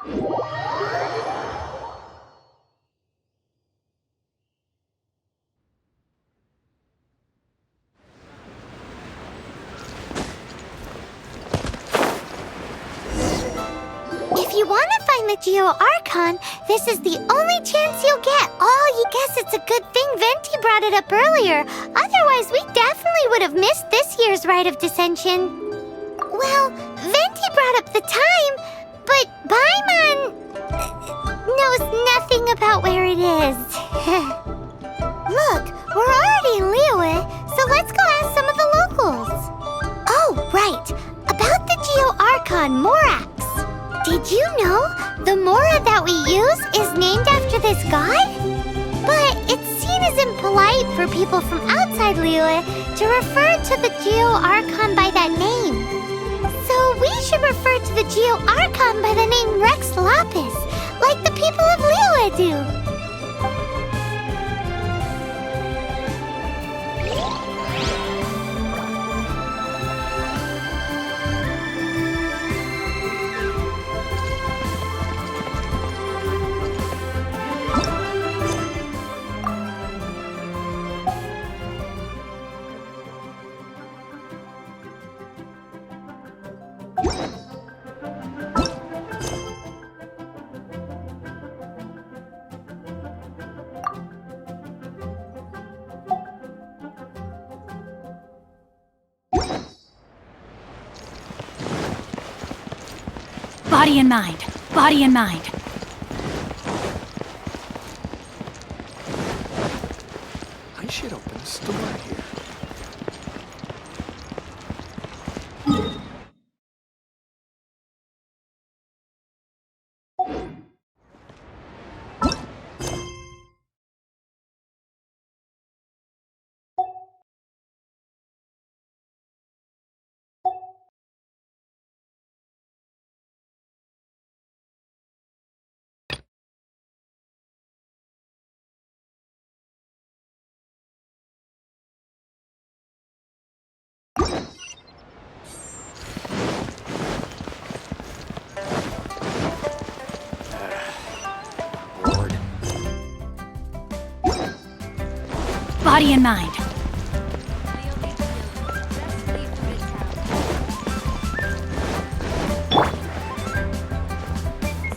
If you want to find the Geo-Archon, this is the only chance you'll get. Oh, you guess it's a good thing Venti brought it up earlier. Otherwise, we definitely would have missed this year's Rite of Dissension. Well, Venti brought up the time, but Paimon knows nothing about where it is. Look, we're already in Liyue, so let's go ask some of the locals. Oh, right. About the Geo-Archon Morax. Did you know the Mora that we use is named after this god? But it's seen as impolite for people from outside Liyue to refer to the Geo-Archon by that name. So we should refer to the Geo-Archon by the name Rex Lapis, like the people of Liyue do. Body and mind. Body and mind. I should open a store here. Body and mind.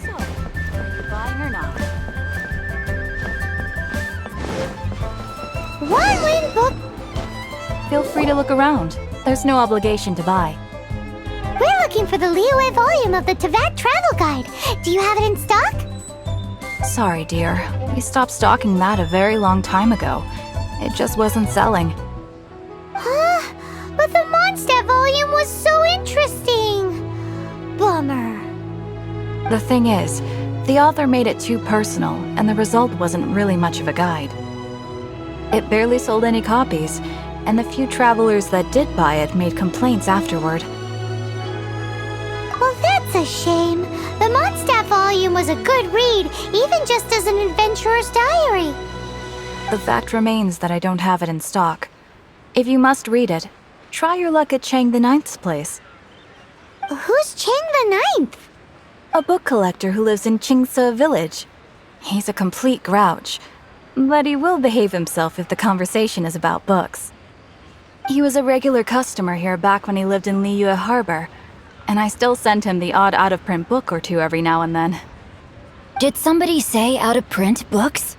So, are you buying or not? One win book. Feel free to look around. There's no obligation to buy. We're looking for the Liyue volume of the Teyvat Travel Guide. Do you have it in stock? Sorry, dear. We stopped stocking that a very long time ago. It just wasn't selling. Huh? But the Mondstadt volume was so interesting. Bummer. The thing is, the author made it too personal, and the result wasn't really much of a guide. It barely sold any copies, and the few travelers that did buy it made complaints afterward. Well, that's a shame. The Mondstadt volume was a good read, even just as an adventurer's diary. The fact remains that I don't have it in stock. If you must read it, try your luck at Chang the Ninth's place. Who's Chang the Ninth? A book collector who lives in Qingse village. He's a complete grouch, but he will behave himself if the conversation is about books. He was a regular customer here back when he lived in Liyue Harbor, and I still send him the odd out-of-print book or two every now and then. Did somebody say out-of-print books?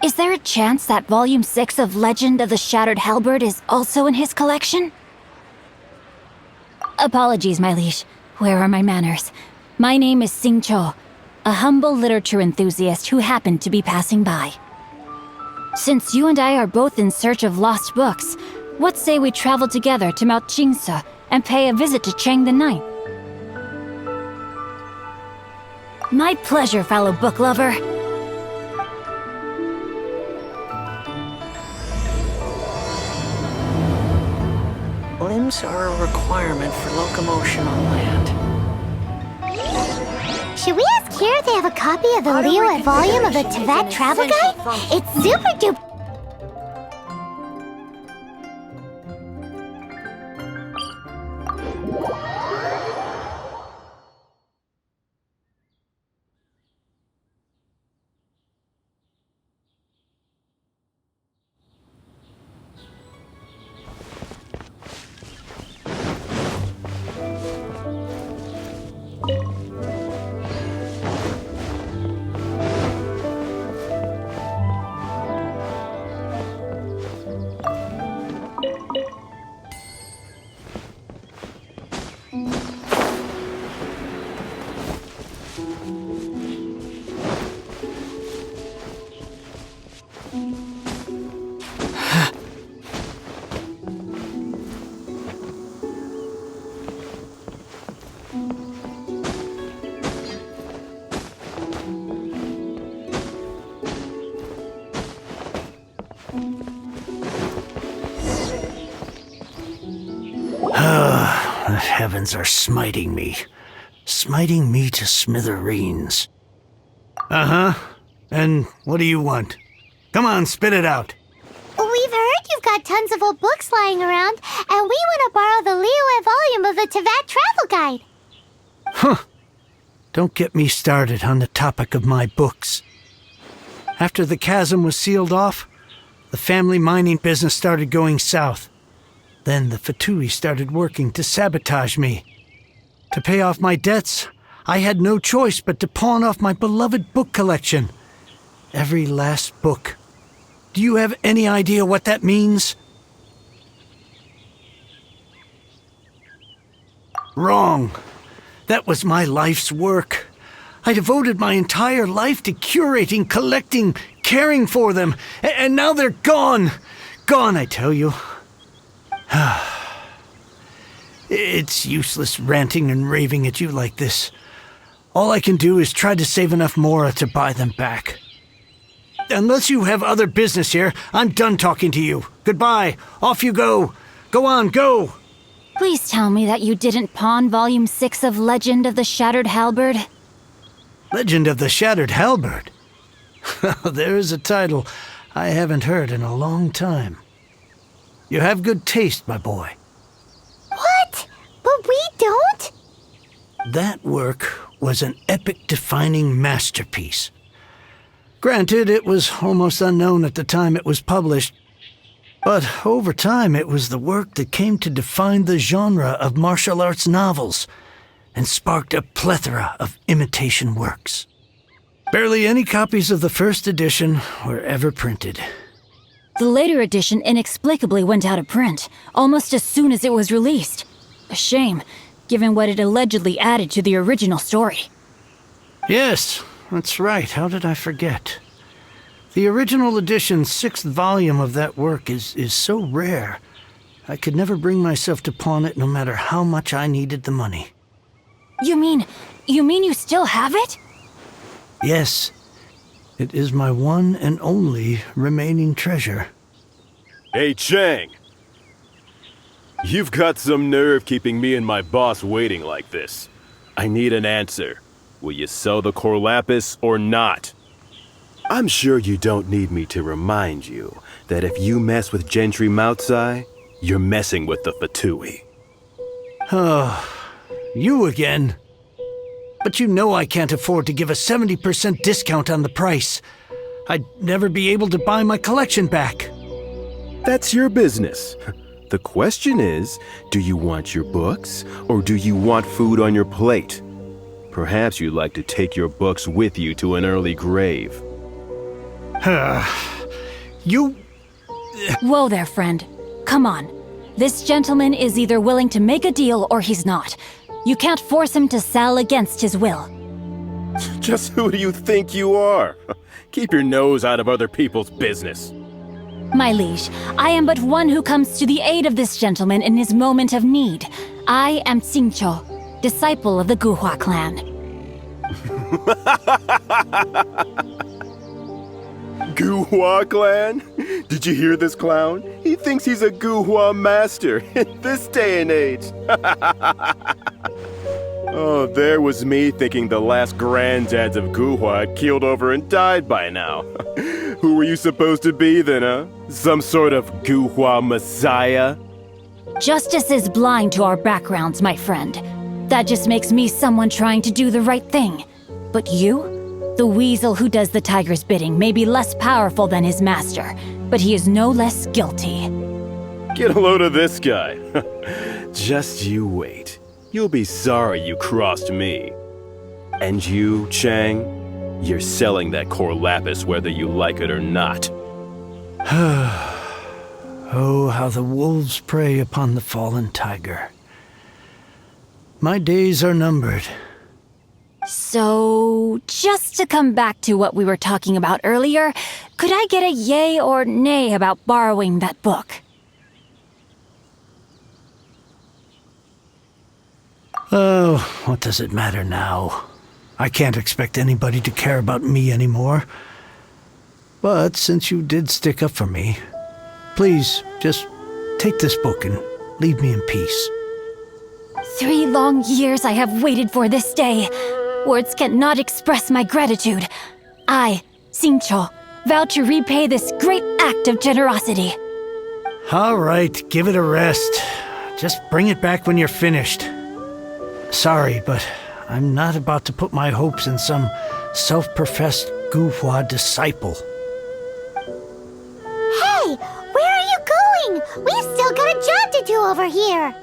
Is there a chance that Volume 6 of Legend of the Shattered Halberd is also in his collection? Apologies, my liege. Where are my manners? My name is Sing Cho, a humble literature enthusiast who happened to be passing by. Since you and I are both in search of lost books, what say we travel together to Mount Qingse and pay a visit to Chang the Ninth? My pleasure, fellow book lover. Limbs are a requirement for locomotion on land. Should we ask here if they have a copy of the Liyue volume of the Teyvat Travel Guide? It's super duper. heavens are smiting me. Smiting me to smithereens. Uh-huh. And what do you want? Come on, spit it out. We've heard you've got tons of old books lying around, and we want to borrow the Liyue volume of the Teyvat Travel Guide. Huh. Don't get me started on the topic of my books. After the chasm was sealed off, the family mining business started going south. Then the Fatui started working to sabotage me. To pay off my debts, I had no choice but to pawn off my beloved book collection. Every last book. Do you have any idea what that means? Wrong. That was my life's work. I devoted my entire life to curating, collecting, caring for them, and now they're gone. Gone, I tell you. It's useless ranting and raving at you like this. All I can do is try to save enough Mora to buy them back. Unless you have other business here, I'm done talking to you. Goodbye. Off you go. Go on, go. Please tell me that you didn't pawn Volume 6 of Legend of the Shattered Halberd. Legend of the Shattered Halberd? There is a title I haven't heard in a long time. You have good taste, my boy. What? But we don't? That work was an epic-defining masterpiece. Granted, it was almost unknown at the time it was published, but over time it was the work that came to define the genre of martial arts novels and sparked a plethora of imitation works. Barely any copies of the first edition were ever printed. The later edition inexplicably went out of print, almost as soon as it was released. A shame, given what it allegedly added to the original story. Yes, that's right. How did I forget? The original edition's 6th volume of that work is so rare, I could never bring myself to pawn it no matter how much I needed the money. You mean you still have it? Yes. It is my one and only remaining treasure. Hey, Chang! You've got some nerve keeping me and my boss waiting like this. I need an answer. Will you sell the core lapis or not? I'm sure you don't need me to remind you that if you mess with Gentry Moutsai, you're messing with the Fatui. Oh, you again. But you know I can't afford to give a 70% discount on the price. I'd never be able to buy my collection back. That's your business. The question is, do you want your books, or do you want food on your plate? Perhaps you'd like to take your books with you to an early grave. You... Whoa there, friend. Come on. This gentleman is either willing to make a deal or he's not. You can't force him to sell against his will. Just who do you think you are? Keep your nose out of other people's business. My liege, I am but one who comes to the aid of this gentleman in his moment of need. I am Xingqiu, disciple of the Guhua clan. Guhua clan? Did you hear this clown? He thinks he's a Guhua master in this day and age. Oh, there was me thinking the last granddads of Guhua had keeled over and died by now. Who were you supposed to be then, huh? Some sort of Guhua messiah? Justice is blind to our backgrounds, my friend. That just makes me someone trying to do the right thing. But you? The weasel who does the tiger's bidding may be less powerful than his master, but he is no less guilty. Get a load of this guy. Just you wait. You'll be sorry you crossed me. And you, Chang, you're selling that core lapis whether you like it or not. Oh, how the wolves prey upon the fallen tiger. My days are numbered. So, just to come back to what we were talking about earlier, could I get a yay or nay about borrowing that book? Oh, what does it matter now? I can't expect anybody to care about me anymore. But since you did stick up for me, please, just take this book and leave me in peace. 3 long years I have waited for this day. Words cannot express my gratitude. I, Xingqiu, vow to repay this great act of generosity. All right, give it a rest. Just bring it back when you're finished. Sorry, but I'm not about to put my hopes in some self-professed Guhua disciple. Hey, where are you going? We've still got a job to do over here.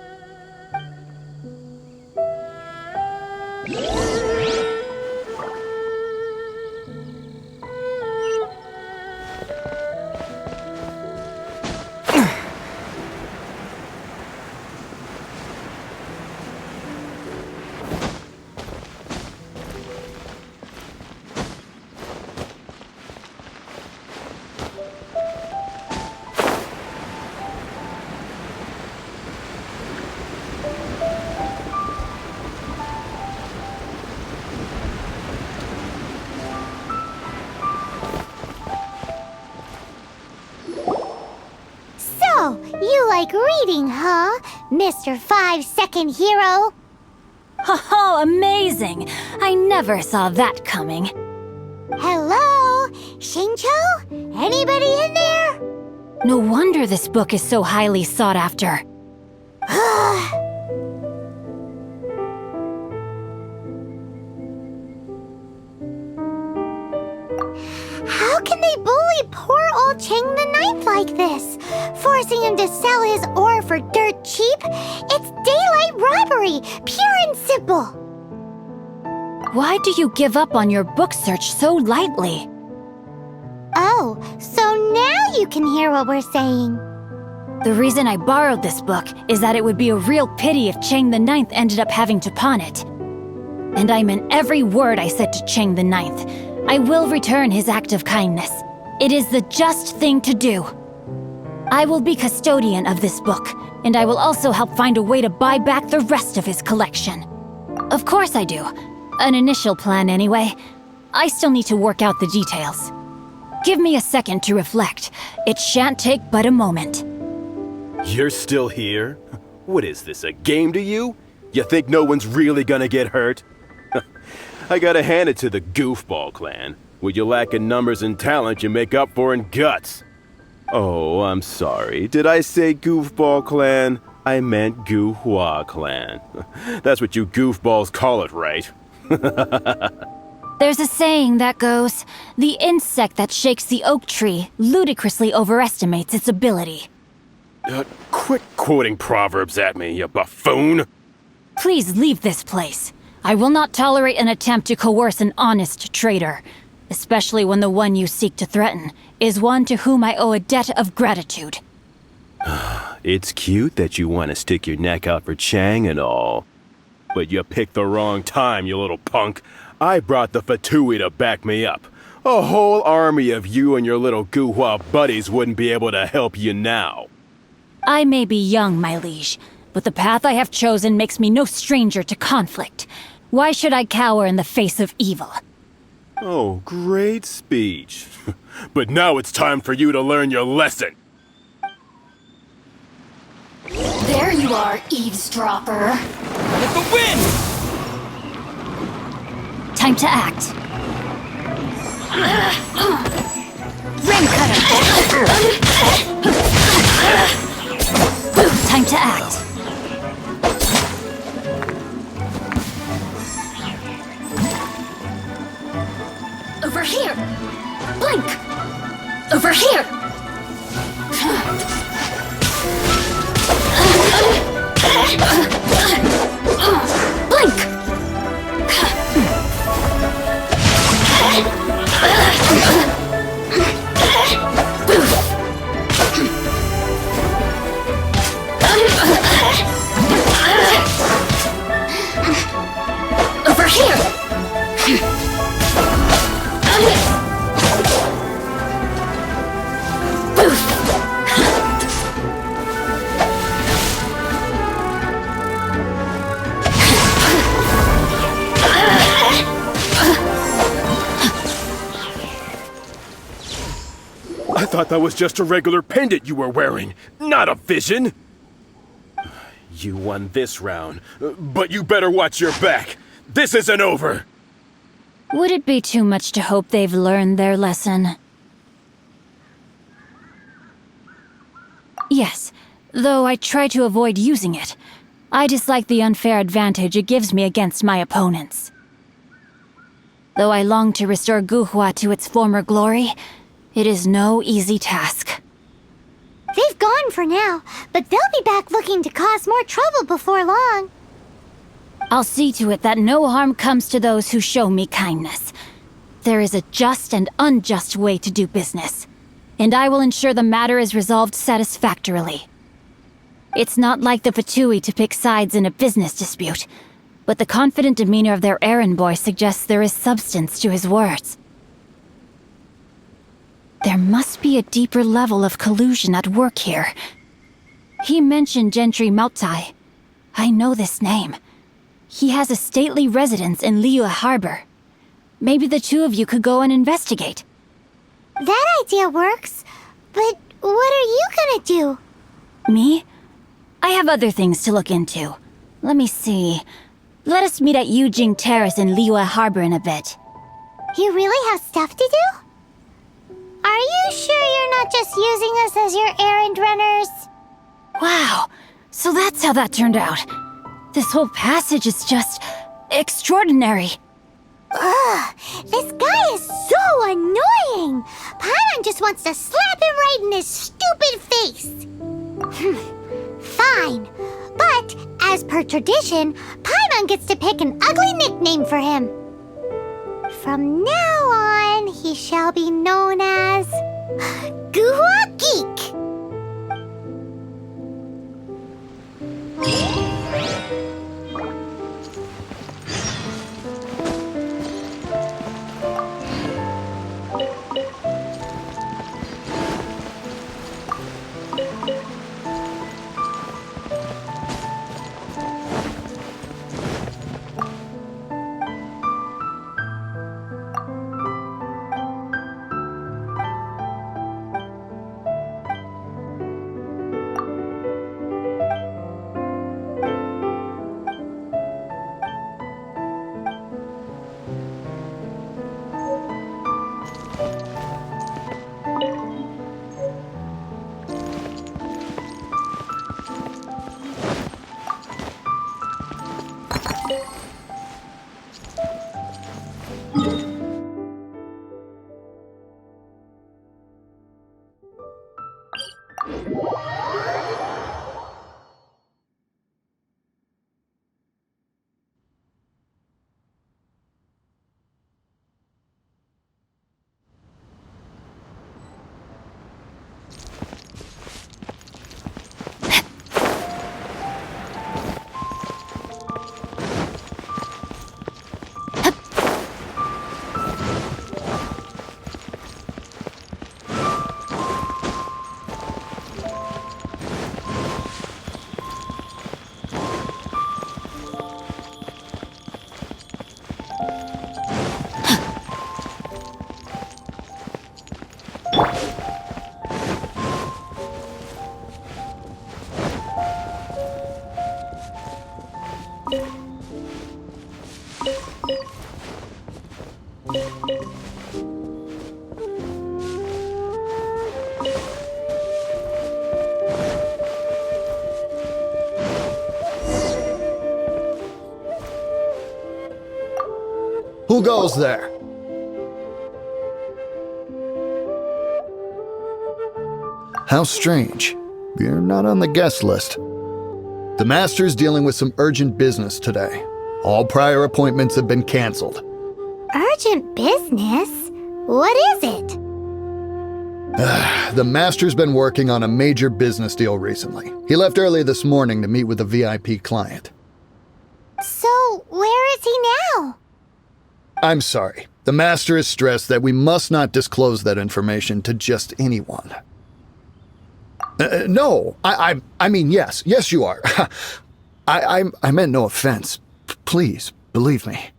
So, you like reading, huh, Mr. 5-second hero? Oh, amazing! I never saw that coming. Hello? Xingqiu? Anybody in there? No wonder this book is so highly sought after. How can they bully poor old Cheng the Ninth like this? Forcing him to sell his ore for dirt cheap? It's daylight robbery, pure and simple. Why do you give up on your book search so lightly? Oh, so now you can hear what we're saying. The reason I borrowed this book is that it would be a real pity if Cheng the Ninth ended up having to pawn it. And I meant every word I said to Cheng the Ninth. I will return his act of kindness. It is the just thing to do. I will be custodian of this book, and I will also help find a way to buy back the rest of his collection. Of course I do. An initial plan anyway. I still need to work out the details. Give me a second to reflect. It shan't take but a moment. You're still here? What is this, a game to you? You think no one's really gonna get hurt? I gotta hand it to the Goofball clan. What you lack in numbers and talent, you make up for in guts. Oh, I'm sorry. Did I say Goofball clan? I meant Guhua clan. That's what you goofballs call it, right? There's a saying that goes, the insect that shakes the oak tree ludicrously overestimates its ability. Quit quoting proverbs at me, you buffoon! Please leave this place. I will not tolerate an attempt to coerce an honest trader, especially when the one you seek to threaten is one to whom I owe a debt of gratitude. It's cute that you want to stick your neck out for Chang and all. But you picked the wrong time, you little punk. I brought the Fatui to back me up. A whole army of you and your little Guhua buddies wouldn't be able to help you now. I may be young, my liege, but the path I have chosen makes me no stranger to conflict. Why should I cower in the face of evil? Oh, great speech. But now it's time for you to learn your lesson. There you are, eavesdropper. With the wind! Time to act. Ring cutter. Time to act. Over here! Blink! Over here! Blink! Over here! I thought that was just a regular pendant you were wearing, not a vision. You won this round, but you better watch your back. This isn't over. Would it be too much to hope they've learned their lesson? Yes, though I try to avoid using it. I dislike the unfair advantage it gives me against my opponents. Though I long to restore Guhua to its former glory, it is no easy task. They've gone for now, but they'll be back looking to cause more trouble before long. I'll see to it that no harm comes to those who show me kindness. There is a just and unjust way to do business, and I will ensure the matter is resolved satisfactorily. It's not like the Fatui to pick sides in a business dispute, but the confident demeanor of their errand boy suggests there is substance to his words. There must be a deeper level of collusion at work here. He mentioned Gentry Maotai. I know this name. He has a stately residence in Liyue Harbor. Maybe the two of you could go and investigate. That idea works, but what are you gonna do? Me? I have other things to look into. Let me see. Let us meet at Yujing Terrace in Liyue Harbor in a bit. You really have stuff to do? Are you sure you're not just using us as your errand runners? Wow, so that's how that turned out. This whole passage is just extraordinary. Ugh, this guy is so annoying! Paimon just wants to slap him right in his stupid face! Fine, but as per tradition, Paimon gets to pick an ugly nickname for him. From now on, he shall be known as Guhua Geek. Who goes there? How strange. You're not on the guest list. The Master's dealing with some urgent business today. All prior appointments have been canceled. Urgent business? What is it? The Master's been working on a major business deal recently. He left early this morning to meet with a VIP client. So, where is he now? I'm sorry. The Master is stressed that we must not disclose that information to just anyone. No, I mean, yes, you are. I meant no offense. Please, believe me.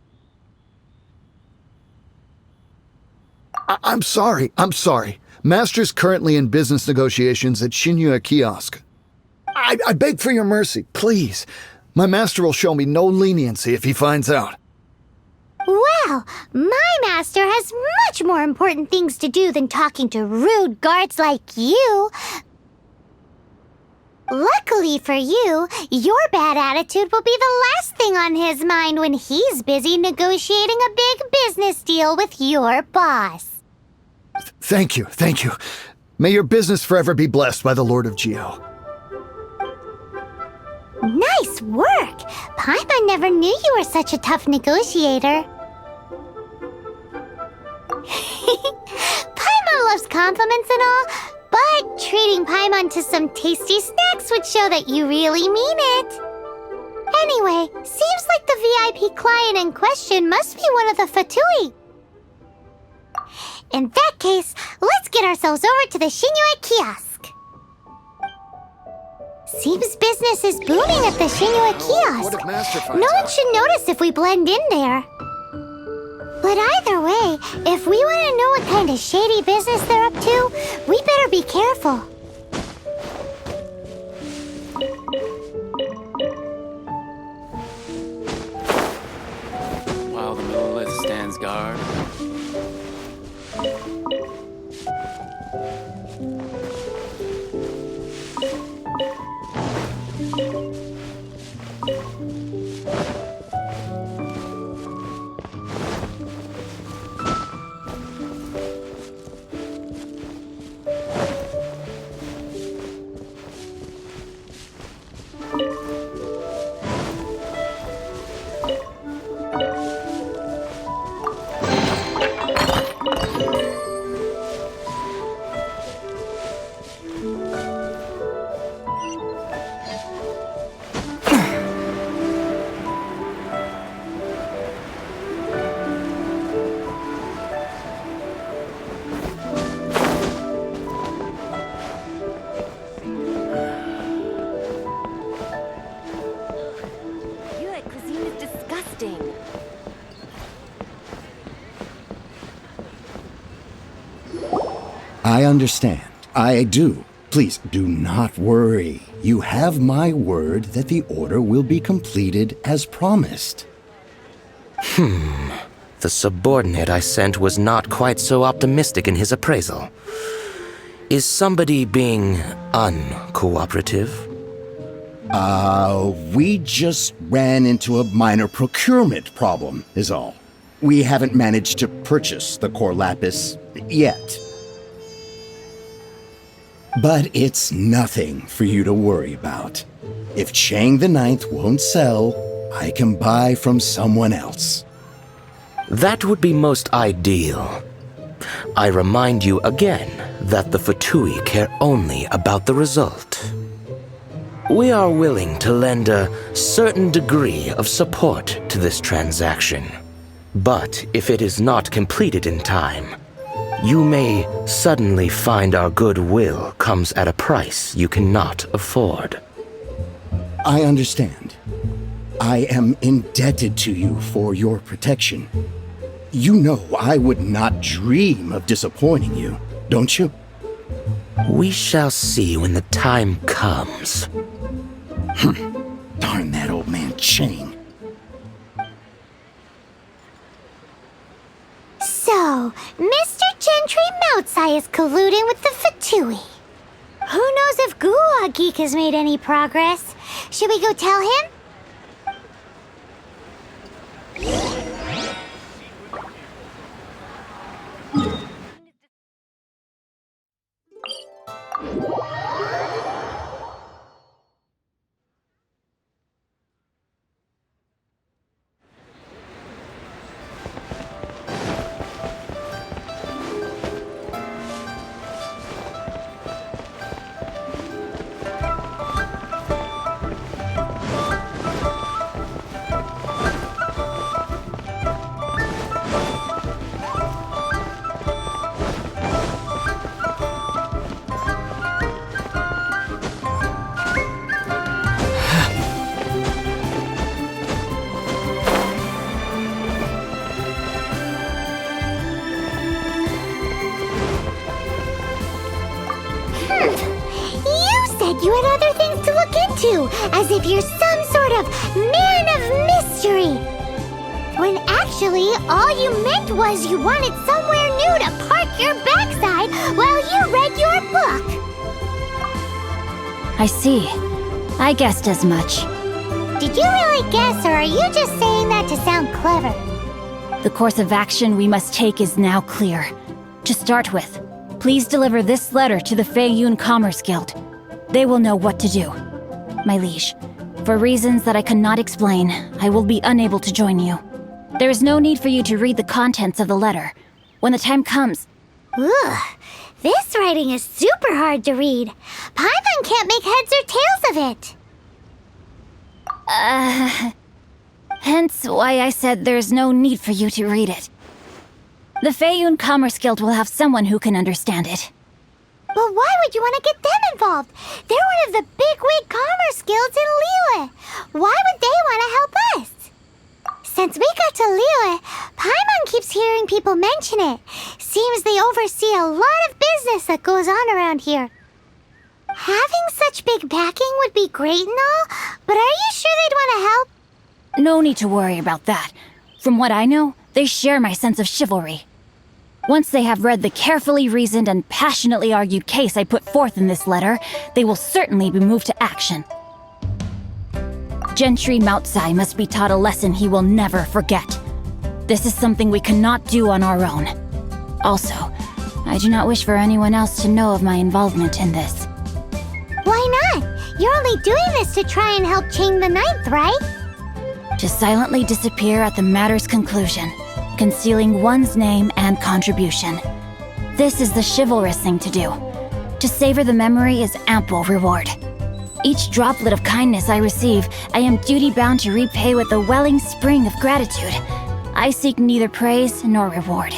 I'm sorry. Master's currently in business negotiations at Shinya Kiosk. I beg for your mercy, please. My master will show me no leniency if he finds out. Well, my master has much more important things to do than talking to rude guards like you. Luckily for you, your bad attitude will be the last thing on his mind when he's busy negotiating a big business deal with your boss. Thank you. May your business forever be blessed by the Lord of Geo. Nice work! Paimon never knew you were such a tough negotiator. Paimon loves compliments and all, but treating Paimon to some tasty snacks would show that you really mean it. Anyway, seems like the VIP client in question must be one of the Fatui. In that case, let's get ourselves over to the Shinue kiosk. Seems business is booming at the Shinue kiosk. What if Master finds No one out? should notice if we blend in there. But either way, if we want to know what kind of shady business they're up to, we better be careful. While the monolith stands guard. I understand. I do. Please do not worry. You have my word that the order will be completed as promised. The subordinate I sent was not quite so optimistic in his appraisal. Is somebody being uncooperative? We just ran into a minor procurement problem, is all. We haven't managed to purchase the core lapis yet. But it's nothing for you to worry about. If Chang the Ninth won't sell, I can buy from someone else. That would be most ideal. I remind you again that the Fatui care only about the result. We are willing to lend a certain degree of support to this transaction. But if it is not completed in time, you may suddenly find our goodwill comes at a price you cannot afford. I understand. I am indebted to you for your protection. You know I would not dream of disappointing you, don't you? We shall see when the time comes. Darn that old man Chang. So, Mr. Gentry Moutsai is colluding with the Fatui. Who knows if Guwa Geek has made any progress? Should we go tell him? You said you had other things to look too, as if you're some sort of man of mystery. When actually, all you meant was you wanted somewhere new to park your backside while you read your book. I see. I guessed as much. Did you really guess, or are you just saying that to sound clever? The course of action we must take is now clear. To start with, please deliver this letter to the Feiyun Commerce Guild. They will know what to do. My liege, for reasons that I cannot explain, I will be unable to join you. There is no need for you to read the contents of the letter. When the time comes... Ugh, this writing is super hard to read. Paimon can't make heads or tails of it. Hence why I said there's no need for you to read it. The Feiyun Commerce Guild will have someone who can understand it. But why would you want to get them involved? They're one of the bigwig commerce guilds in Liyue. Why would they want to help us? Since we got to Liyue, Paimon keeps hearing people mention it. Seems they oversee a lot of business that goes on around here. Having such big backing would be great and all, but are you sure they'd want to help? No need to worry about that. From what I know, they share my sense of chivalry. Once they have read the carefully reasoned and passionately argued case I put forth in this letter, they will certainly be moved to action. Gentry Moutsai must be taught a lesson he will never forget. This is something we cannot do on our own. Also, I do not wish for anyone else to know of my involvement in this. Why not? You're only doing this to try and help Chang the Ninth, right? To silently disappear at the matter's conclusion, concealing one's name and contribution. This is the chivalrous thing to do. To savor the memory is ample reward. Each droplet of kindness I receive, I am duty-bound to repay with a welling spring of gratitude. I seek neither praise nor reward.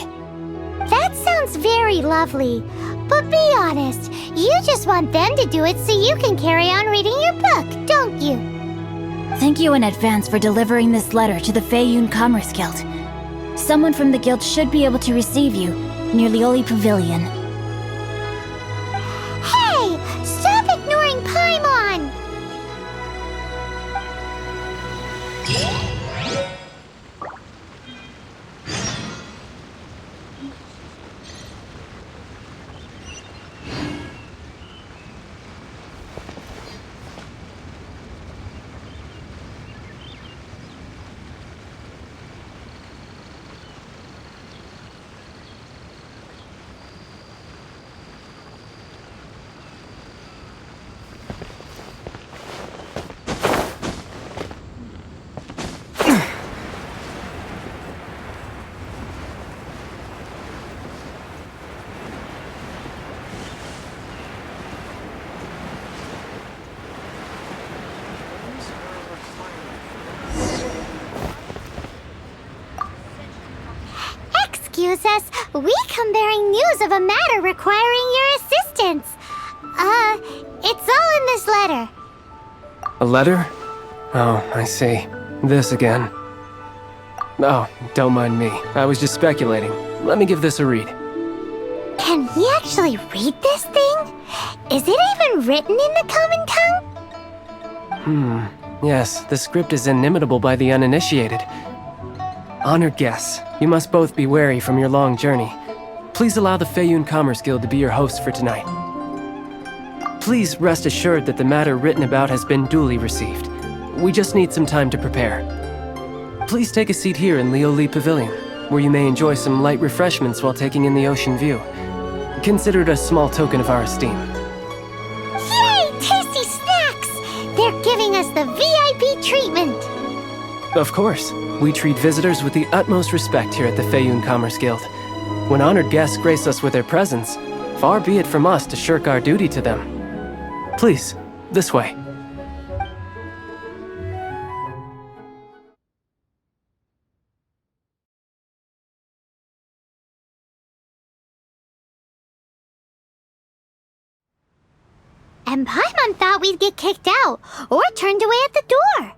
That sounds very lovely. But be honest, you just want them to do it so you can carry on reading your book, don't you? Thank you in advance for delivering this letter to the Feiyun Commerce Guild. Someone from the guild should be able to receive you near Lioli Pavilion. Hey! Stop ignoring Paimon! Excuse us, we come bearing news of a matter requiring your assistance. It's all in this letter. A letter? Oh, I see. This again. Oh, don't mind me. I was just speculating. Let me give this a read. Can we actually read this thing? Is it even written in the common tongue? Yes, the script is inimitable by the uninitiated. Honored guests, you must both be wary from your long journey. Please allow the Feiyun Commerce Guild to be your host for tonight. Please rest assured that the matter written about has been duly received. We just need some time to prepare. Please take a seat here in Lioli Pavilion, where you may enjoy some light refreshments while taking in the ocean view. Consider it a small token of our esteem. Yay! Tasty snacks! They're giving us the VIP treatment! Of course. We treat visitors with the utmost respect here at the Feiyun Commerce Guild. When honored guests grace us with their presence, far be it from us to shirk our duty to them. Please, this way. And Paimon thought we'd get kicked out, or turned away at the door.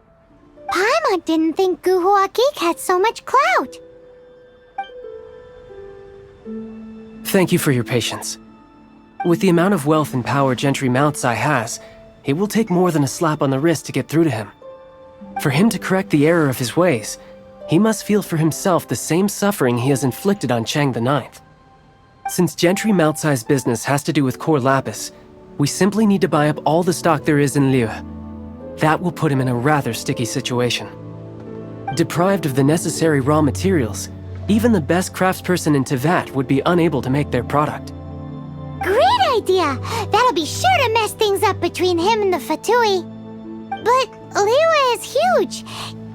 Paimon didn't think Guhua Geek had so much clout. Thank you for your patience. With the amount of wealth and power Gentry Moutsai has, it will take more than a slap on the wrist to get through to him. For him to correct the error of his ways, he must feel for himself the same suffering he has inflicted on Chang the Ninth. Since Gentry Mount-sized business has to do with core lapis, we simply need to buy up all the stock there is in Liu. That will put him in a rather sticky situation. Deprived of the necessary raw materials, even the best craftsperson in Tevat would be unable to make their product. Great idea! That'll be sure to mess things up between him and the Fatui. But Liyue is huge.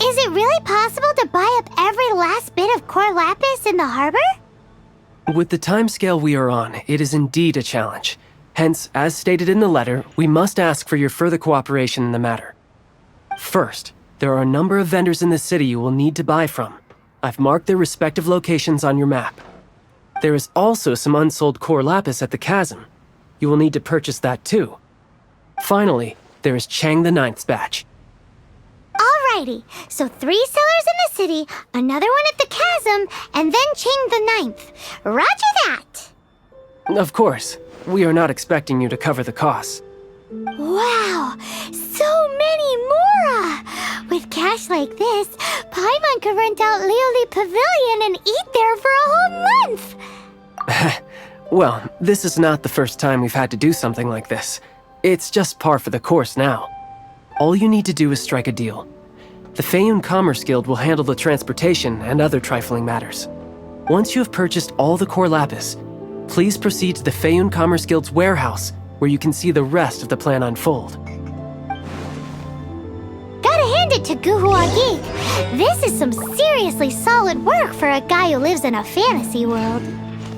Is it really possible to buy up every last bit of core lapis in the harbor? With the timescale we are on, it is indeed a challenge. Hence, as stated in the letter, we must ask for your further cooperation in the matter. First, there are a number of vendors in the city you will need to buy from. I've marked their respective locations on your map. There is also some unsold core lapis at the chasm. You will need to purchase that too. Finally, there is Chang the Ninth's batch. Alrighty, so 3 sellers in the city, another one at the chasm, and then Chang the Ninth. Roger that! Of course, we are not expecting you to cover the costs. Wow, so many Mora! With cash like this, Paimon could rent out Liuli Pavilion and eat there for a whole month! Well, this is not the first time we've had to do something like this. It's just par for the course now. All you need to do is strike a deal. The Feiyun Commerce Guild will handle the transportation and other trifling matters. Once you have purchased all the core lapis, please proceed to the Feiyun Commerce Guild's warehouse, where you can see the rest of the plan unfold. Gotta hand it to Guhua Geek. This is some seriously solid work for a guy who lives in a fantasy world.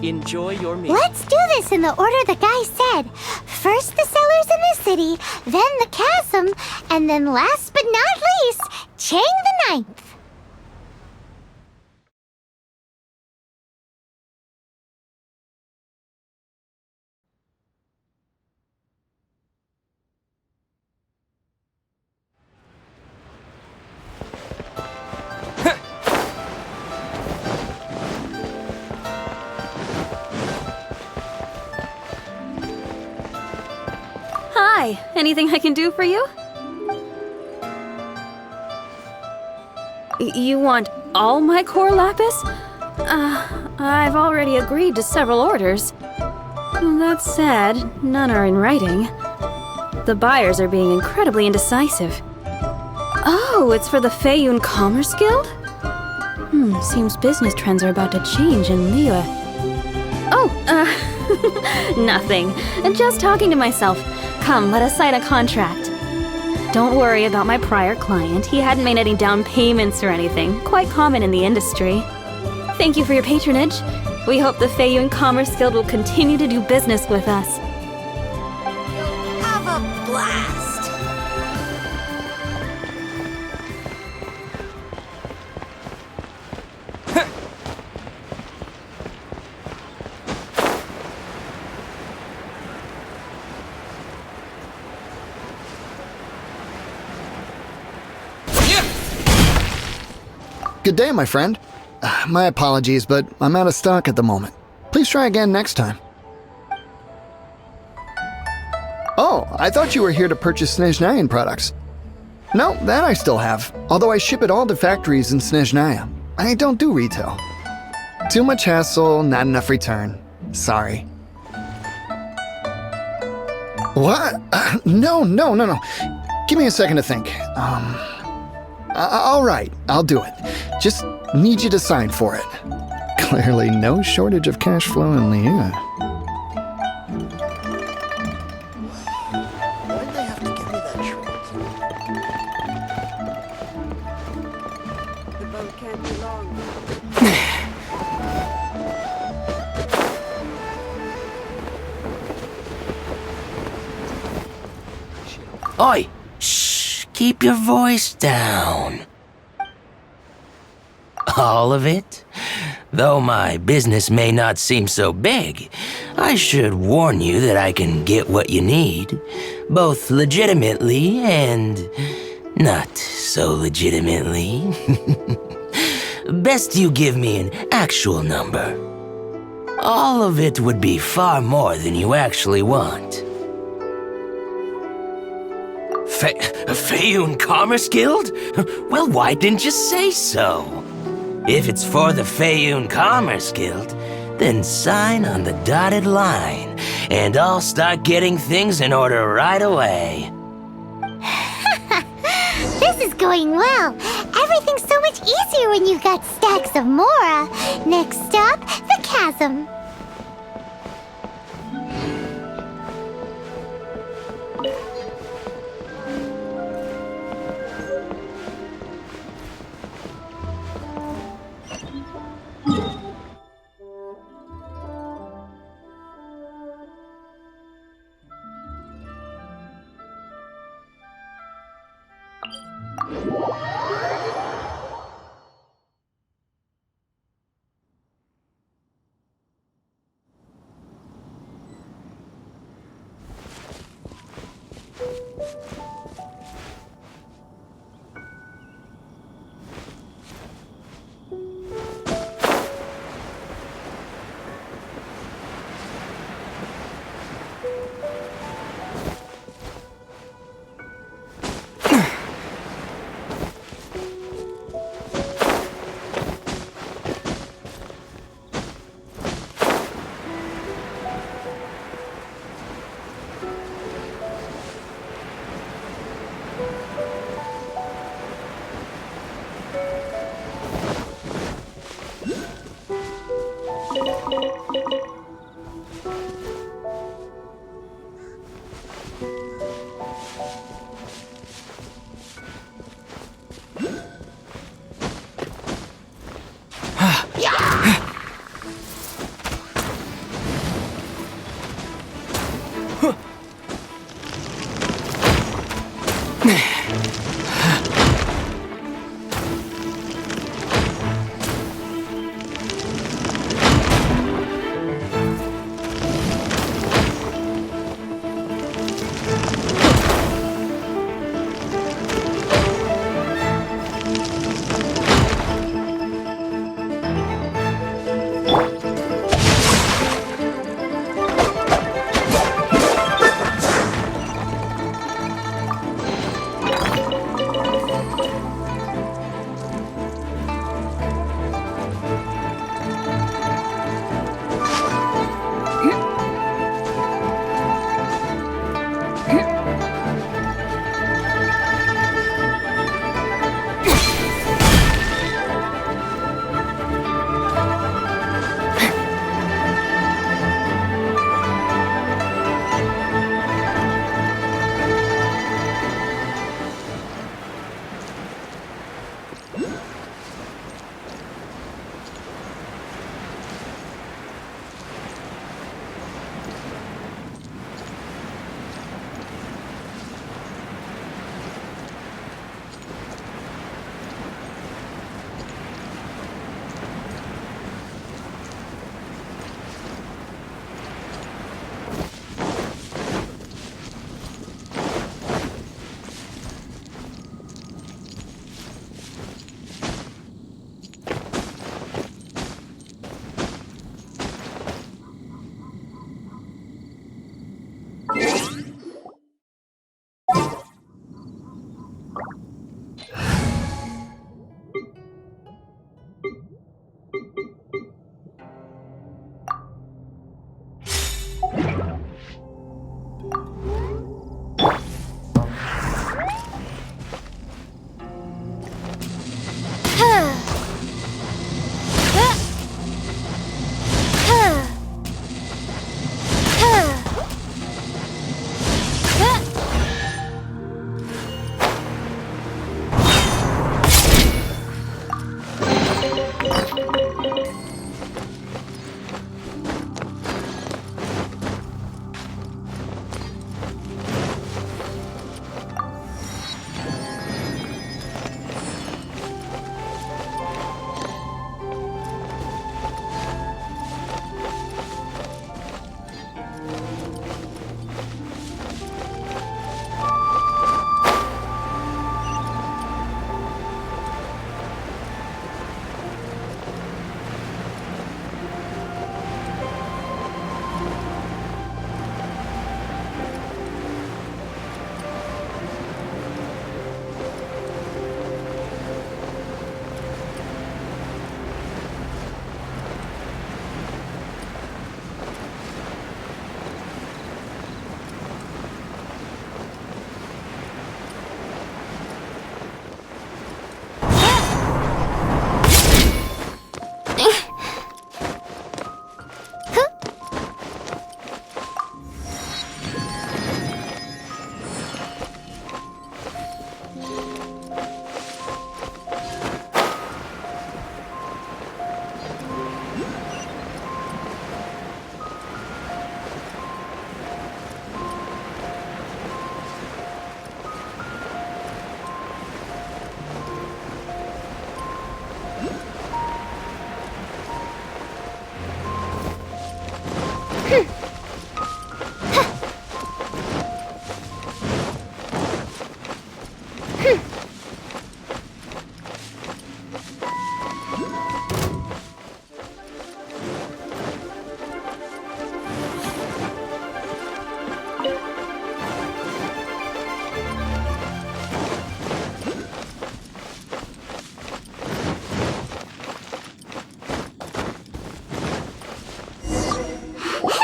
Enjoy your meal. Let's do this in the order the guy said. First the sellers in the city, then the chasm, and then last but not least, Chang the Ninth. Hi, anything I can do for you? You want all my core lapis? I've already agreed to several orders. That said, none are in writing. The buyers are being incredibly indecisive. Oh, it's for the Feiyun Commerce Guild? Seems business trends are about to change in Liyue. Oh, nothing. Just talking to myself. Come, let us sign a contract. Don't worry about my prior client. He hadn't made any down payments or anything. Quite common in the industry. Thank you for your patronage. We hope the Feiyun Commerce Guild will continue to do business with us. Have a blast! Good day, my friend. My apologies, but I'm out of stock at the moment. Please try again next time. Oh, I thought you were here to purchase Snezhnayan products. No, that I still have, although I ship it all to factories in Snezhnaya. I don't do retail. Too much hassle, not enough return. Sorry. What? No. Give me a second to think. All right, I'll do it. Just need you to sign for it. Clearly no shortage of cash flow in Liyue. Why'd they have to give me that treat? The boat can't be long. Oi! Shh! Keep your voice down. All of it? Though my business may not seem so big, I should warn you that I can get what you need, both legitimately and not so legitimately. Best you give me an actual number. All of it would be far more than you actually want. Feiyun Commerce Guild? Well, why didn't you say so? If it's for the Feiyun Commerce Guild, then sign on the dotted line, and I'll start getting things in order right away. This is going well. Everything's so much easier when you've got stacks of Mora. Next stop, the chasm.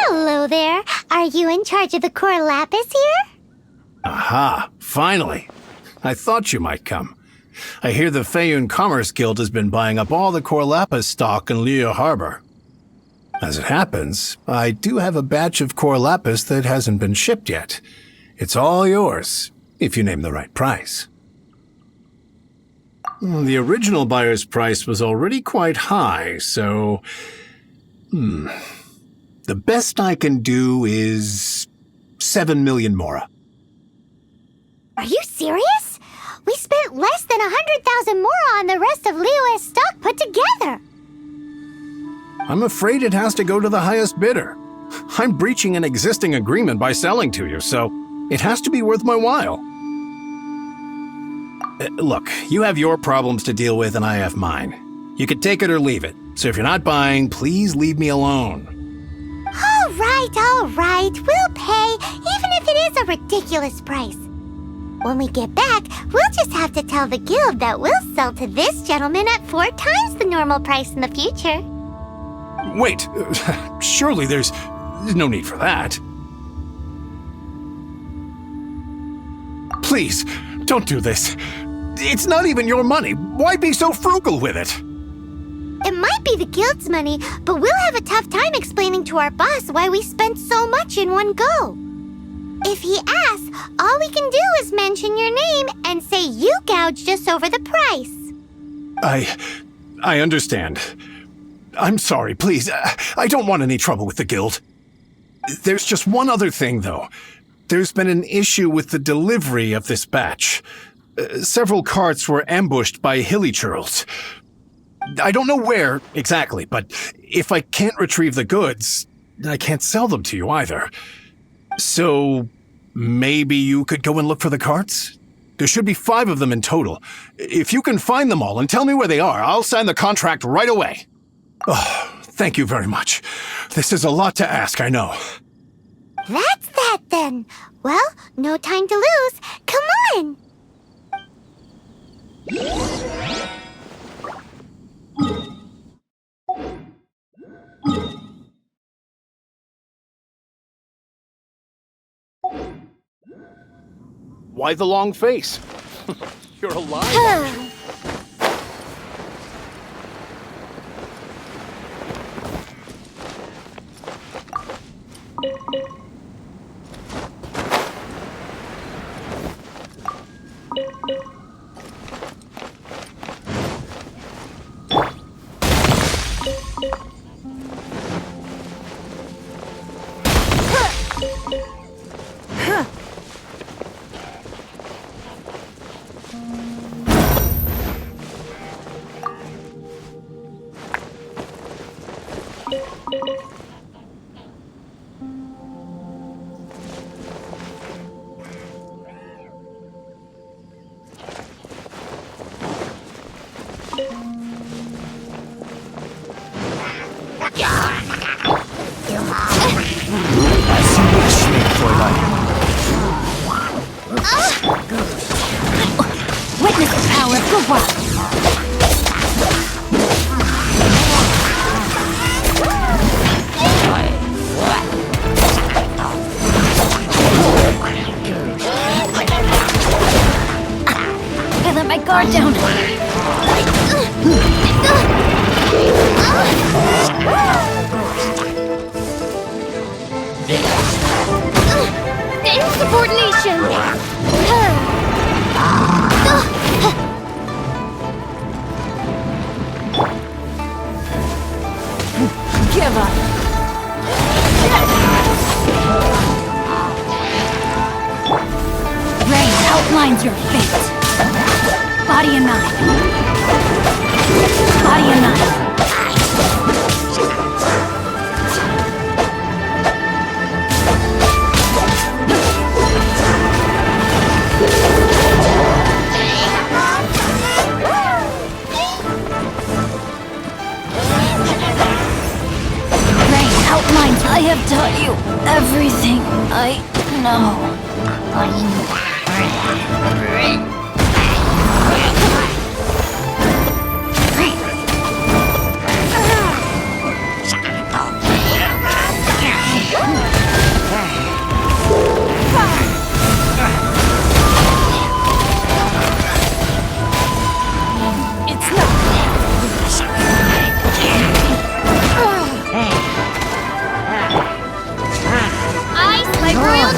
Hello there. Are you in charge of the core lapis here? Aha, finally. I thought you might come. I hear the Feiyun Commerce Guild has been buying up all the core lapis stock in Liu Harbor. As it happens, I do have a batch of core lapis that hasn't been shipped yet. It's all yours, if you name the right price. The original buyer's price was already quite high, so... The best I can do is 7 million mora. Are you serious? We spent less than 100,000 mora on the rest of Liyue's stock put together. I'm afraid it has to go to the highest bidder. I'm breaching an existing agreement by selling to you, so it has to be worth my while. Look, you have your problems to deal with and I have mine. You could take it or leave it, so if you're not buying, please leave me alone. All right. We'll pay, even if it is a ridiculous price. When we get back, we'll just have to tell the guild that we'll sell to this gentleman at 4 times the normal price in the future. Wait, surely there's no need for that. Please, don't do this. It's not even your money. Why be so frugal with it? It might be the guild's money, but we'll have a tough time explaining to our boss why we spent so much in one go. If he asks, all we can do is mention your name and say you gouged us over the price. I understand. I'm sorry, please. I don't want any trouble with the guild. There's just one other thing, though. There's been an issue with the delivery of this batch. Several carts were ambushed by hilly churls. I don't know where exactly, but if I can't retrieve the goods, I can't sell them to you either. So maybe you could go and look for the carts? There should be 5 of them in total. If you can find them all and tell me where they are, I'll sign the contract right away. Oh, thank you very much. This is a lot to ask, I know. That's that then. Well, no time to lose. Come on! Why the long face? You're alive, aren't you? Witness the power of good work. I let my guard down. Insubordination! Give up. Rain outlines your fate. Body and mind. Body and mind. I have taught you everything I know. Ice, my royal...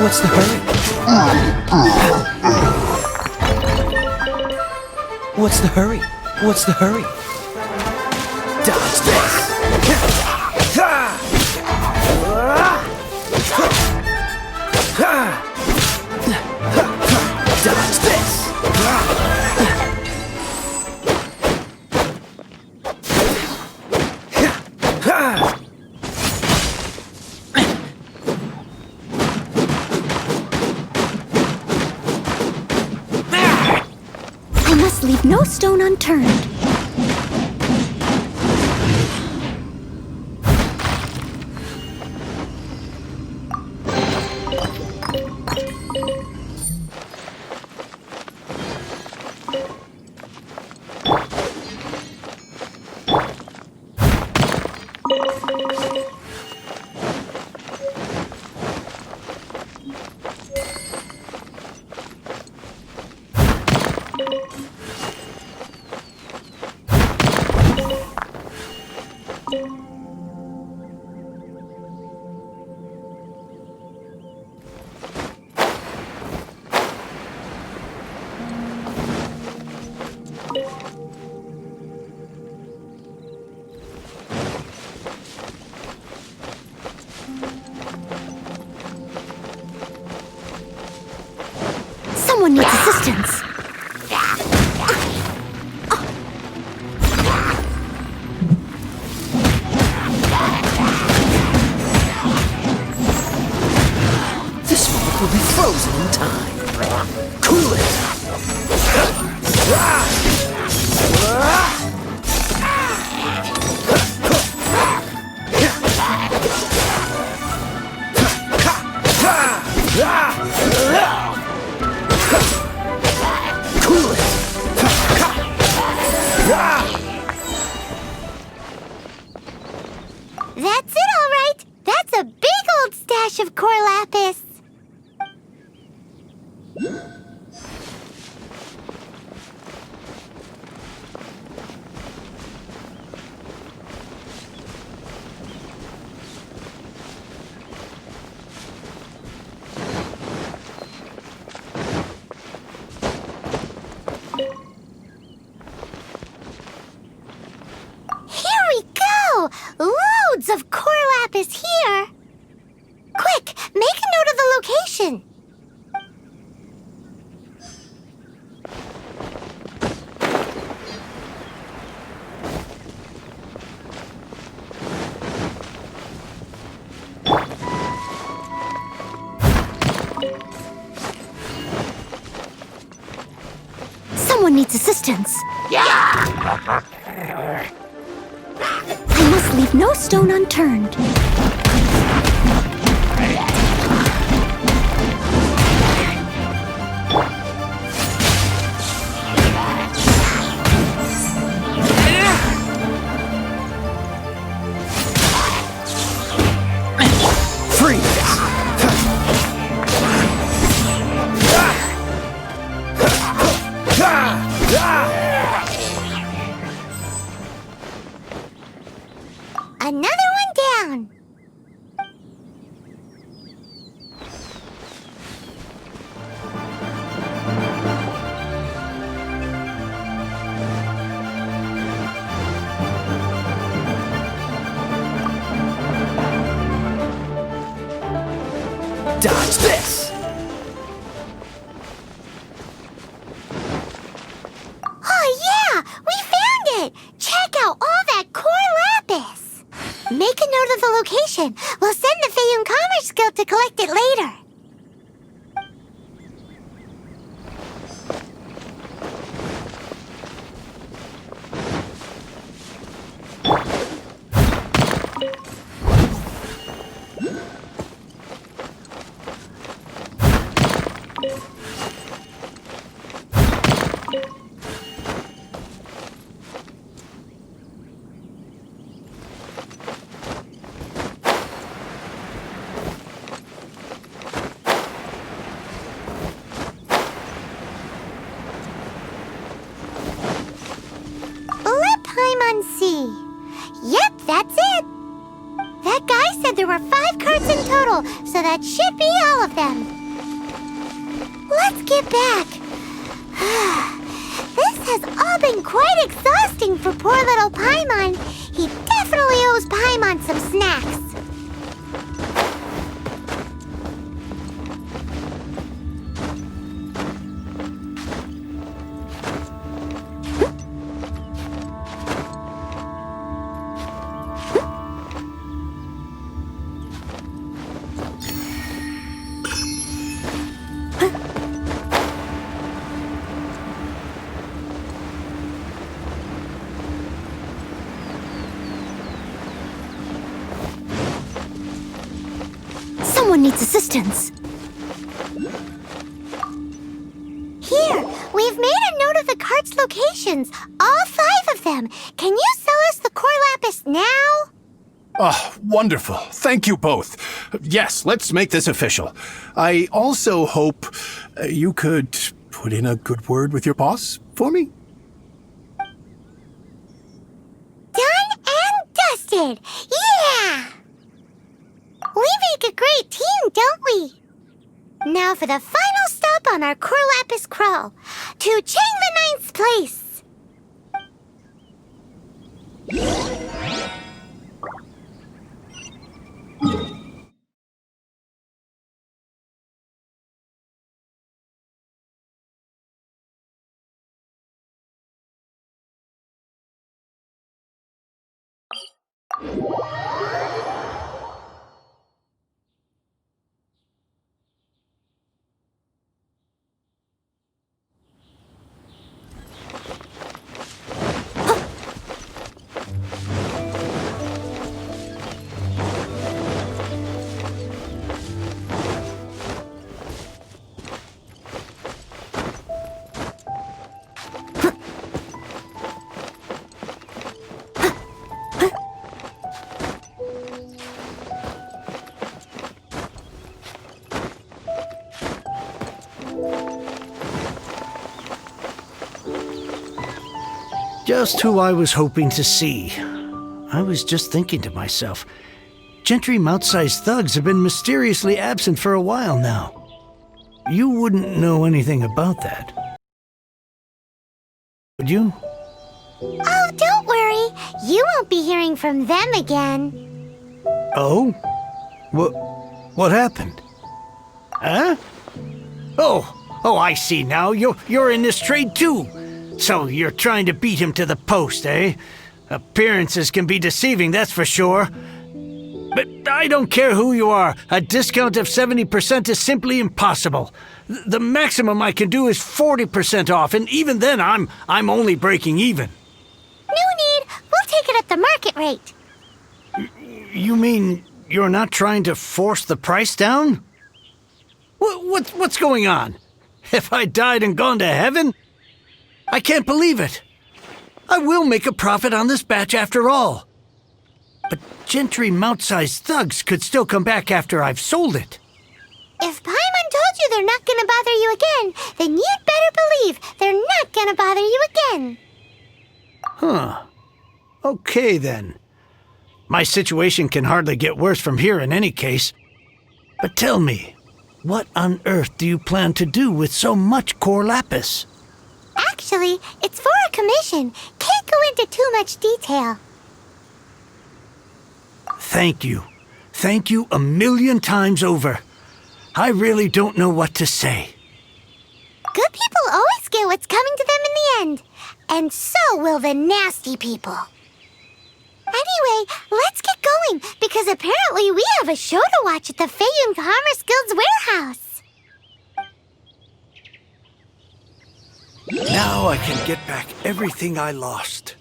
What's the hurry? What's the hurry? What's the hurry? Dodge this! Dodge this! I must leave no stone unturned. Someone needs assistance. This fault will be frozen in time. Cool it! Here we go! Loads of core lapis here! Quick, make a note of the location! Someone needs assistance. I must leave no stone unturned. Another one down. Dodge this! Oh yeah, we found it! Check out all that core lapis! Make a note of the location. We'll send the Fayun Commerce Guild to collect it later. Yep, that's it. That guy said there were 5 carts in total, so that should be all of them. Let's get back. This has all been quite exhausting for poor little Paimon. He definitely owes Paimon some snacks. Someone needs assistance. Here, we've made a note of the cart's locations. All 5 of them. Can you sell us the core lapis now? Oh, wonderful. Thank you both. Yes, let's make this official. I also hope you could put in a good word with your boss for me. Done and dusted. Yeah! We make a great team, don't we? Now for the final stop on our core lapis crawl. To Chang the Ninth's place. Just who I was hoping to see. I was just thinking to myself, gentry mouth-sized thugs have been mysteriously absent for a while now. You wouldn't know anything about that, would you? Oh, don't worry. You won't be hearing from them again. Oh? What happened? Huh? Oh, I see now. You're in this trade too. So you're trying to beat him to the post, eh? Appearances can be deceiving, that's for sure. But I don't care who you are. A discount of 70% is simply impossible. The maximum I can do is 40% off, and even then I'm only breaking even. No need. We'll take it at the market rate. You mean you're not trying to force the price down? What's going on? Have I died and gone to heaven? I can't believe it. I will make a profit on this batch after all. But gentry mouth-sized thugs could still come back after I've sold it. If Paimon told you they're not gonna bother you again, then you'd better believe they're not gonna bother you again. Huh. Okay, then. My situation can hardly get worse from here in any case. But tell me, what on earth do you plan to do with so much core lapis? Actually, it's for a commission. Can't go into too much detail. Thank you. Thank you a million times over. I really don't know what to say. Good people always get what's coming to them in the end. And so will the nasty people. Anyway, let's get going, because apparently we have a show to watch at the Feiyun Commerce Guild's warehouse. Now I can get back everything I lost.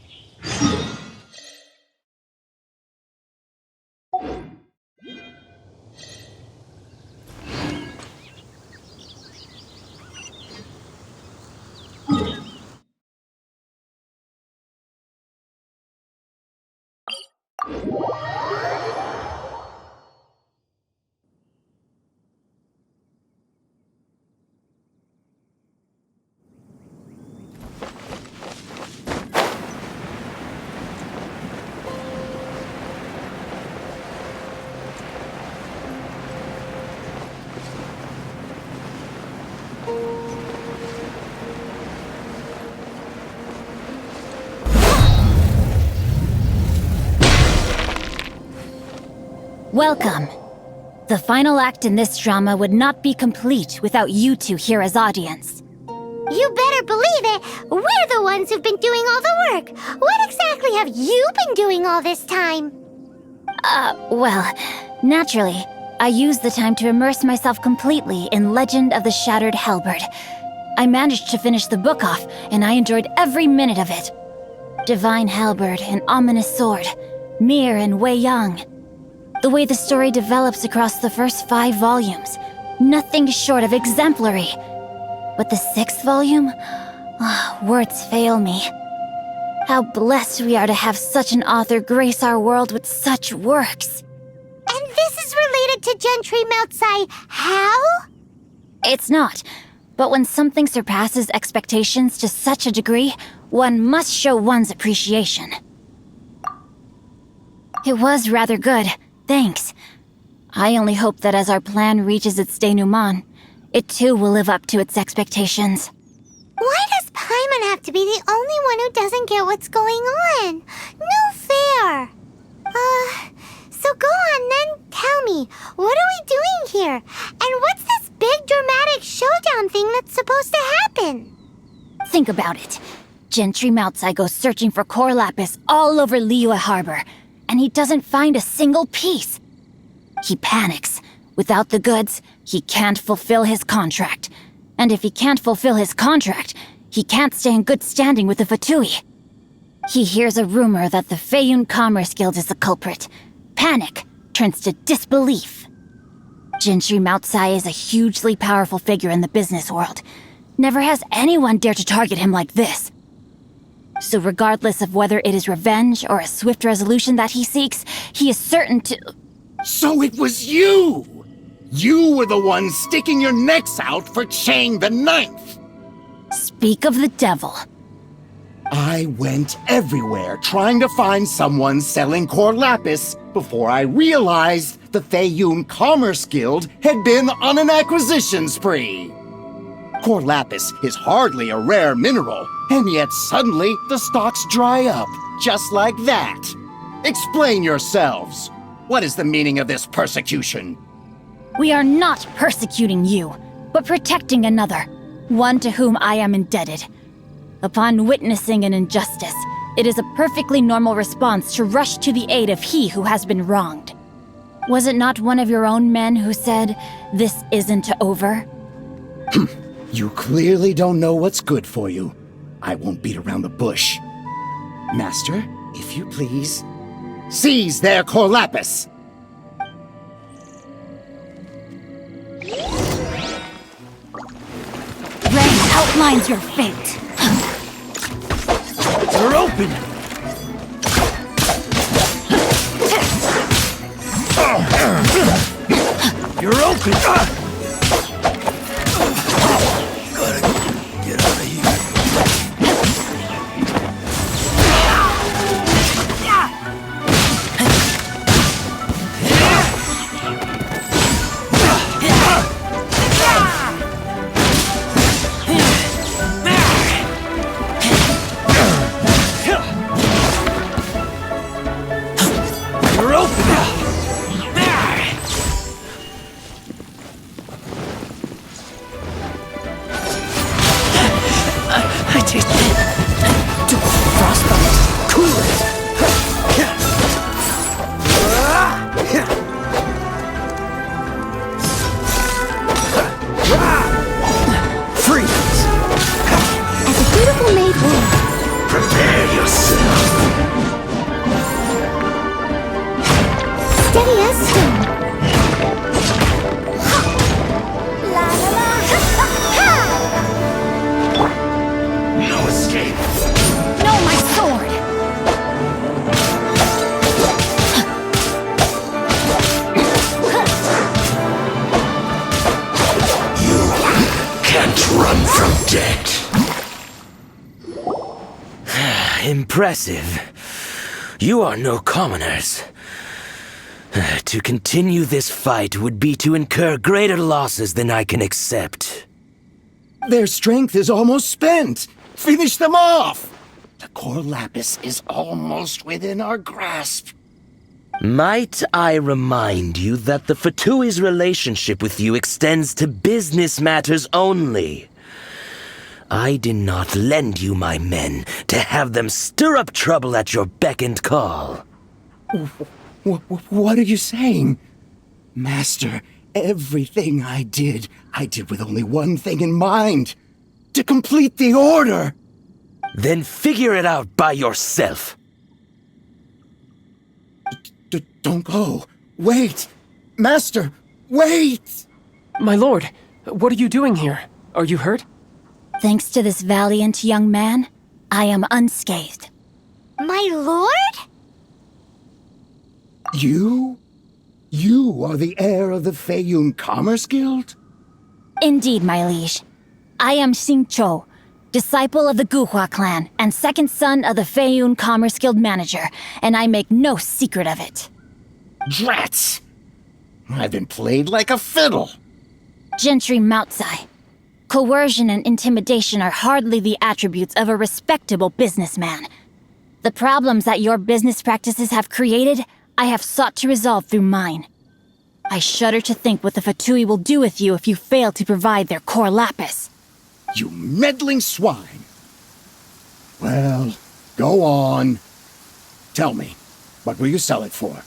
Welcome. The final act in this drama would not be complete without you two here as audience. You better believe it. We're the ones who've been doing all the work. What exactly have you been doing all this time? Well, naturally, I used the time to immerse myself completely in Legend of the Shattered Halberd. I managed to finish the book off, and I enjoyed every minute of it. Divine Halberd, an ominous sword, Mir and Wei Yang. The way the story develops across the first 5 volumes, nothing short of exemplary. But the 6th volume? Words fail me. How blessed we are to have such an author grace our world with such works. And this is related to Gentry Moutsai how? It's not. But when something surpasses expectations to such a degree, one must show one's appreciation. It was rather good, thanks. I only hope that as our plan reaches its denouement, it too will live up to its expectations. Why does Paimon have to be the only one who doesn't get what's going on? No fair. So go on then, tell me, what are we doing here? And what's this big dramatic showdown thing that's supposed to happen? Think about it. Gentry Moutsai goes searching for core lapis all over Liyue Harbor, and he doesn't find a single piece. He panics. Without the goods, he can't fulfill his contract. And if he can't fulfill his contract, he can't stay in good standing with the Fatui. He hears a rumor that the Feiyun Commerce Guild is the culprit. Panic turns to disbelief. Gentry Moutsai is a hugely powerful figure in the business world. Never has anyone dared to target him like this. So regardless of whether it is revenge or a swift resolution that he seeks, he is certain to... So it was you! You were the one sticking your necks out for Chang the Ninth! Speak of the devil. I went everywhere trying to find someone selling core lapis before I realized the Feiyun Commerce Guild had been on an acquisition spree. Core lapis is hardly a rare mineral, and yet suddenly the stocks dry up, just like that. Explain yourselves. What is the meaning of this persecution? We are not persecuting you, but protecting another, one to whom I am indebted. Upon witnessing an injustice, it is a perfectly normal response to rush to the aid of he who has been wronged. Was it not one of your own men who said, "This isn't over"? You clearly don't know what's good for you. I won't beat around the bush. Master, if you please, seize their core lapis! Ren outlines your fate. You're open! You're open! Gotta get out of here. You're open! I taste frostbite. Cool it. Freeze! As a beautiful maid would. Prepare yourself. Steady as stone. La la la. Ha! No escape. No, my sword! You can't run from death. Impressive. You are no commoners. To continue this fight would be to incur greater losses than I can accept. Their strength is almost spent. Finish them off. The core lapis is almost within our grasp. Might I remind you that the Fatui's relationship with you extends to business matters only? I did not lend you my men to have them stir up trouble at your beck and call. What are you saying? Master, everything I did with only one thing in mind. To complete the order. Then figure it out by yourself. Don't go. Wait. Master, wait! My lord, what are you doing here? Are you hurt? Thanks to this valiant young man, I am unscathed. My lord? You? You are the heir of the Feiyun Commerce Guild? Indeed, my liege. I am Xingqiu, disciple of the Guhua clan and second son of the Feiyun Commerce Guild manager, and I make no secret of it. Drats! I've been played like a fiddle. Gentry Moutsai. Coercion and intimidation are hardly the attributes of a respectable businessman. The problems that your business practices have created, I have sought to resolve through mine. I shudder to think what the Fatui will do with you if you fail to provide their core lapis. You meddling swine! Well, go on. Tell me, what will you sell it for?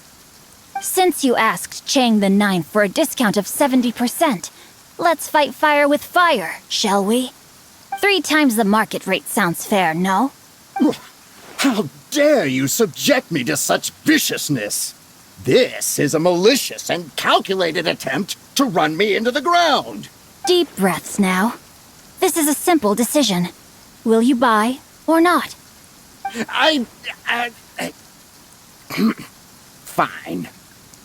Since you asked Chang the Ninth for a discount of 70%, let's fight fire with fire, shall we? 3 times the market rate sounds fair, no? How dare you subject me to such viciousness? This is a malicious and calculated attempt to run me into the ground. Deep breaths now. This is a simple decision. Will you buy or not? Fine.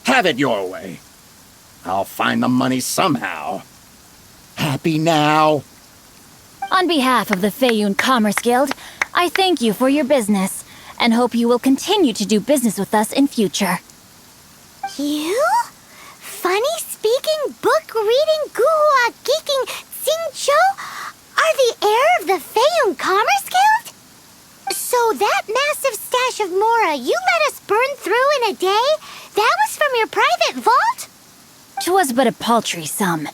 Have it your way. I'll find the money somehow. Happy now? On behalf of the Feiyun Commerce Guild, I thank you for your business, and hope you will continue to do business with us in future. You? Funny-speaking, book-reading, guhua geeking Xingqiu are the heir of the Feiyun Commerce Guild? So that massive stash of Mora you let us burn through in a day, that was from your private vault? 'Twas but a paltry sum.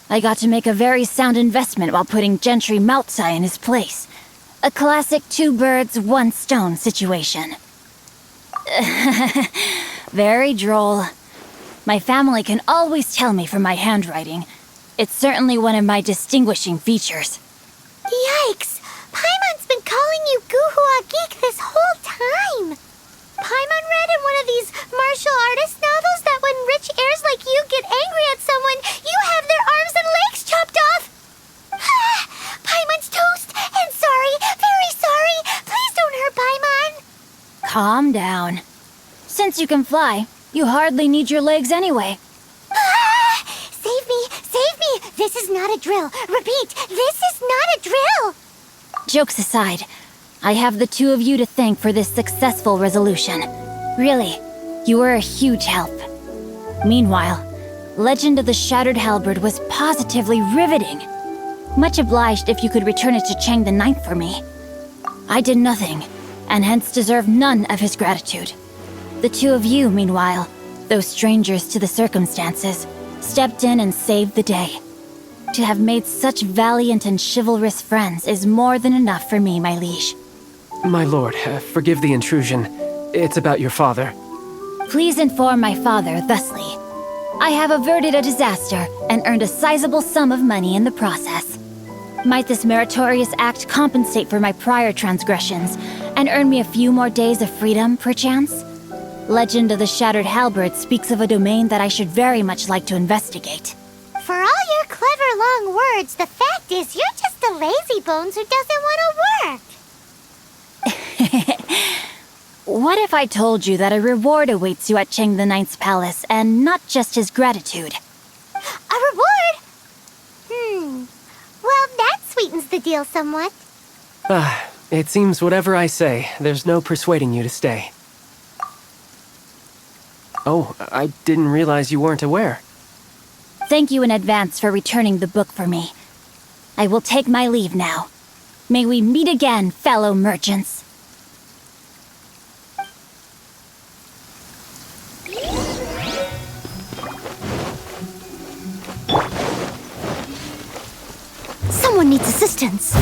I got to make a very sound investment while putting Gentry Maltsai in his place. A classic two birds, one stone situation. Very droll. My family can always tell me from my handwriting. It's certainly one of my distinguishing features. Yikes! Paimon's been calling you Guhua Geek this whole time! Paimon read in one of these martial artist novels that when rich heirs like you get angry at someone, you have their arms and legs chopped off! Paimon's toast! And sorry, very sorry! Please don't hurt Paimon! Calm down. Since you can fly, you hardly need your legs anyway. Save me! Save me! This is not a drill! Repeat, this is not a drill! Jokes aside, I have the two of you to thank for this successful resolution. Really, you were a huge help. Meanwhile, Legend of the Shattered Halberd was positively riveting. Much obliged if you could return it to Chang the Ninth for me. I did nothing, and hence deserve none of his gratitude. The two of you, meanwhile, though strangers to the circumstances, stepped in and saved the day. To have made such valiant and chivalrous friends is more than enough for me, my liege. My lord, forgive the intrusion. It's about your father. Please inform my father thusly. I have averted a disaster and earned a sizable sum of money in the process. Might this meritorious act compensate for my prior transgressions and earn me a few more days of freedom, perchance? Legend of the Shattered Halberd speaks of a domain that I should very much like to investigate. For all your clever long words, the fact is you're just a lazy bones who doesn't want to work. What if I told you that a reward awaits you at Chang the Ninth's palace, and not just his gratitude? A reward? Well, that sweetens the deal somewhat. It seems whatever I say, there's no persuading you to stay. Oh, I didn't realize you weren't aware. Thank you in advance for returning the book for me. I will take my leave now. May we meet again, fellow merchants. Someone needs assistance.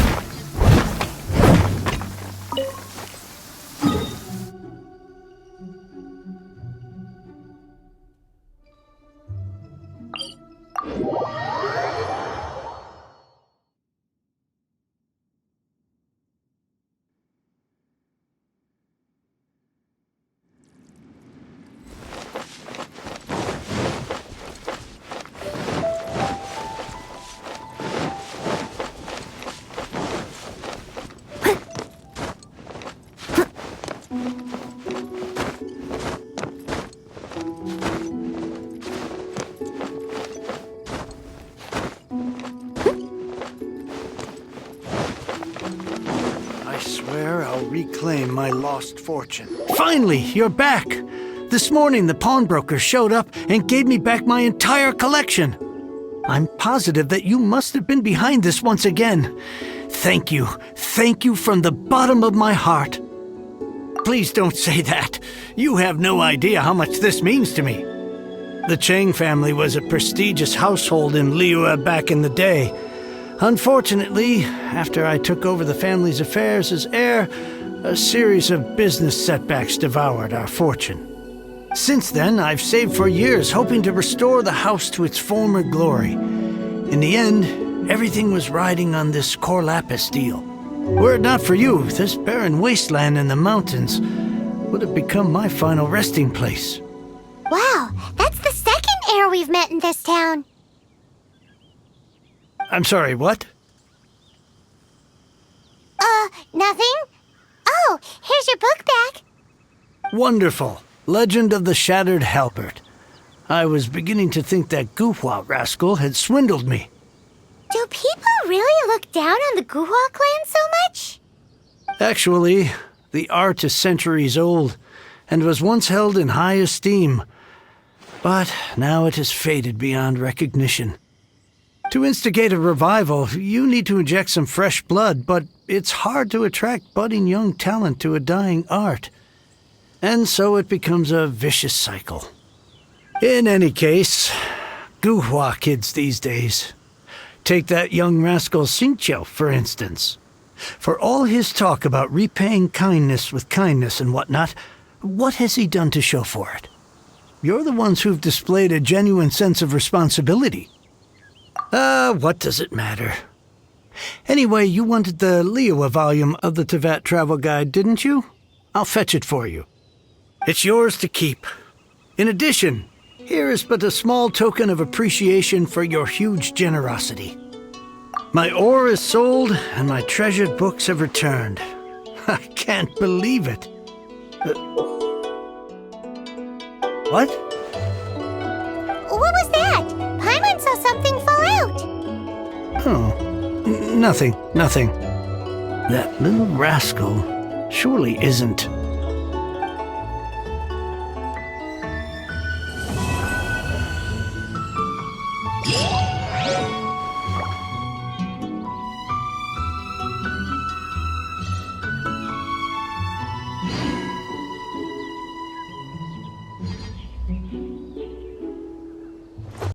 Reclaim my lost fortune. Finally, you're back! This morning, the pawnbroker showed up and gave me back my entire collection. I'm positive that you must have been behind this once again. Thank you from the bottom of my heart. Please don't say that. You have no idea how much this means to me. The Chang family was a prestigious household in Liyue back in the day. Unfortunately, after I took over the family's affairs as heir, a series of business setbacks devoured our fortune. Since then, I've saved for years, hoping to restore the house to its former glory. In the end, everything was riding on this core lapis deal. Were it not for you, this barren wasteland in the mountains would have become my final resting place. Wow, that's the second heir we've met in this town. I'm sorry, what? Nothing? Oh, here's your book back. Wonderful. Legend of the Shattered Halberd. I was beginning to think that Guhua rascal had swindled me. Do people really look down on the Guhua clan so much? Actually, the art is centuries old and was once held in high esteem, but now it has faded beyond recognition. To instigate a revival, you need to inject some fresh blood, but it's hard to attract budding young talent to a dying art. And so it becomes a vicious cycle. In any case, Guhua kids these days. Take that young rascal Xingqiu, for instance. For all his talk about repaying kindness with kindness and whatnot, what has he done to show for it? You're the ones who've displayed a genuine sense of responsibility. What does it matter? Anyway, you wanted the Liyue volume of the Teyvat travel guide, didn't you? I'll fetch it for you. It's yours to keep. In addition, here is but a small token of appreciation for your huge generosity. My ore is sold, and my treasured books have returned. I can't believe it. What? What was that? Paimon saw something fall out. Oh, nothing. That little rascal surely isn't.